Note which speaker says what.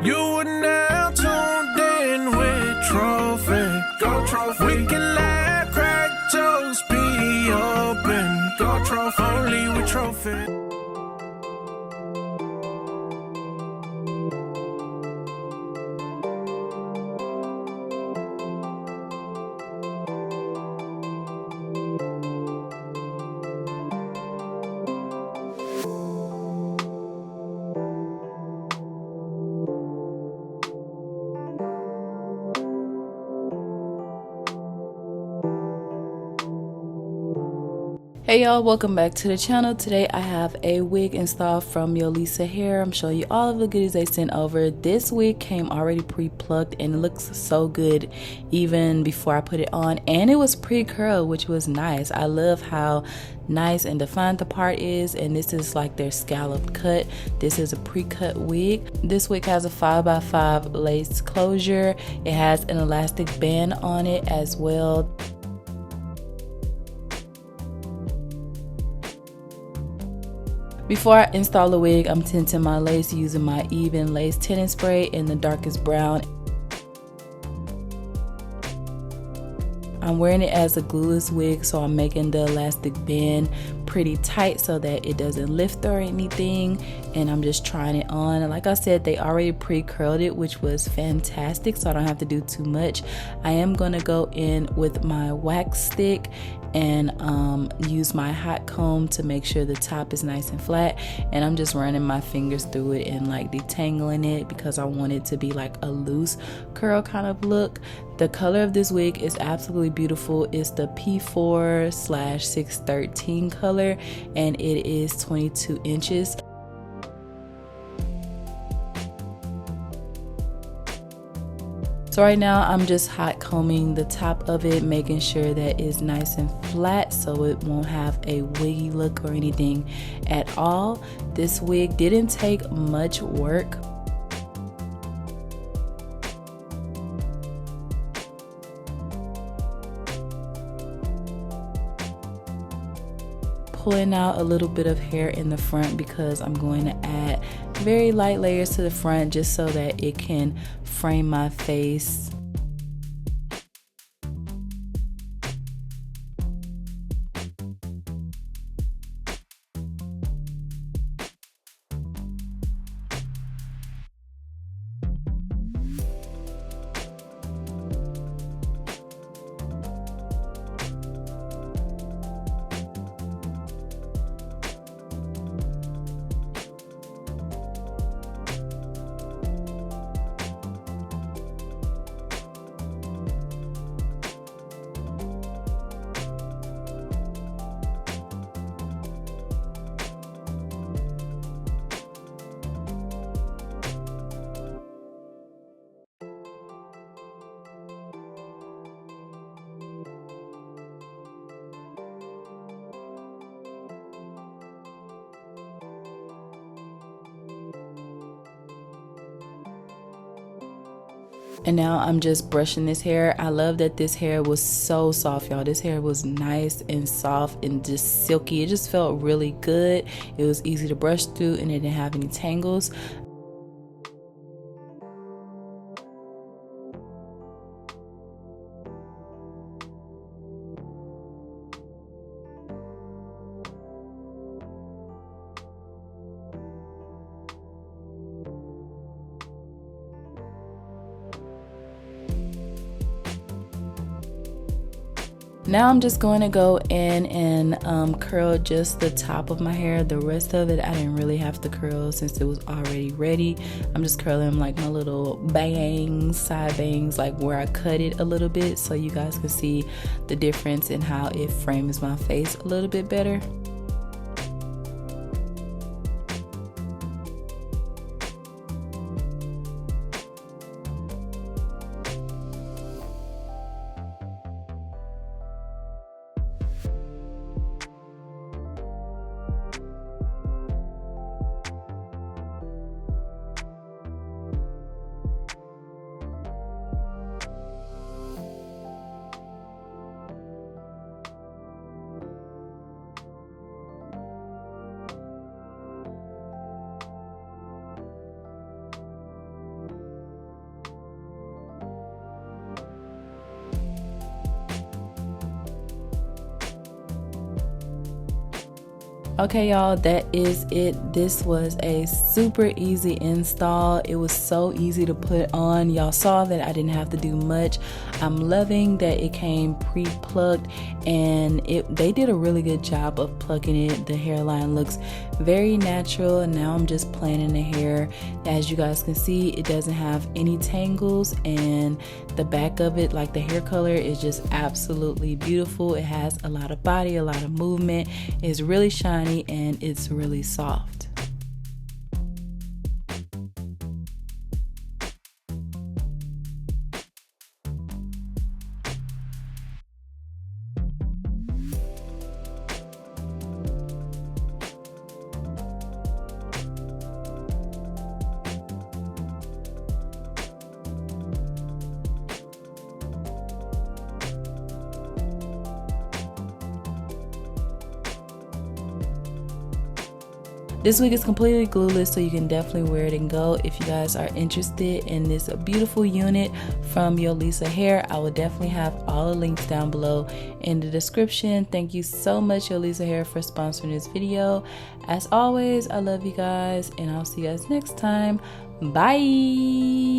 Speaker 1: You are now tuned in with Trophy. Go Trophy. We can laugh, crack jokes, be open. Go Trophy. Only with Trophy.
Speaker 2: Hey y'all, welcome back to the channel. Today I have a wig installed from Yolissa Hair. I'm showing you all of the goodies they sent over. This wig came already pre-plucked and it looks so good even before I put it on, and it was pre-curled, which was nice. I love how nice and defined the part is, and this is like their scallop cut. This is a pre-cut wig. This wig has a 5x5 lace closure. It has an elastic band on it as well. Before I install the wig, I'm tinting my lace using my Even Lace tinting spray in the darkest brown. I'm wearing it as a glueless wig, so I'm making the elastic band pretty tight so that it doesn't lift or anything, and I'm just trying it on. And like I said, they already pre-curled it, which was fantastic, so I don't have to do too much. I am gonna go in with my wax stick and use my hot comb to make sure the top is nice and flat, and I'm just running my fingers through it and like detangling it because I want it to be like a loose curl kind of look. The color of this wig is absolutely beautiful. It's the P4/613 color, and it is 22 inches. So right now I'm just hot combing the top of it, making sure that it's nice and flat so it won't have a wiggy look or anything at all. This wig didn't take much work. Pulling out a little bit of hair in the front because I'm going to add very light layers to the front just so that it can frame my face. And now I'm just brushing this hair. I love that this hair was so soft, y'all. This hair was nice and soft and just silky. It just felt really good. It was easy to brush through and it didn't have any tangles. Now I'm just going to go in and curl just the top of my hair. The rest of it I didn't really have to curl since it was already ready. I'm just curling like my little bangs, side bangs, like where I cut it a little bit so you guys can see the difference in how it frames my face a little bit better. Okay, y'all, that is it. This was a super easy install. It was so easy to put on. Y'all saw that I didn't have to do much. I'm loving that it came pre-plucked, and they did a really good job of plucking it. The hairline looks very natural, and now I'm just planning the hair. As you guys can see, it doesn't have any tangles, and the back of it, like the hair color, is just absolutely beautiful. It has a lot of body, a lot of movement. It's really shiny and it's really soft. This wig is completely glueless, so you can definitely wear it and go. If you guys are interested in this beautiful unit from Yolissa Hair, I will definitely have all the links down below in the description. Thank you so much, Yolissa Hair, for sponsoring this video. As always, I love you guys, and I'll see you guys next time. Bye!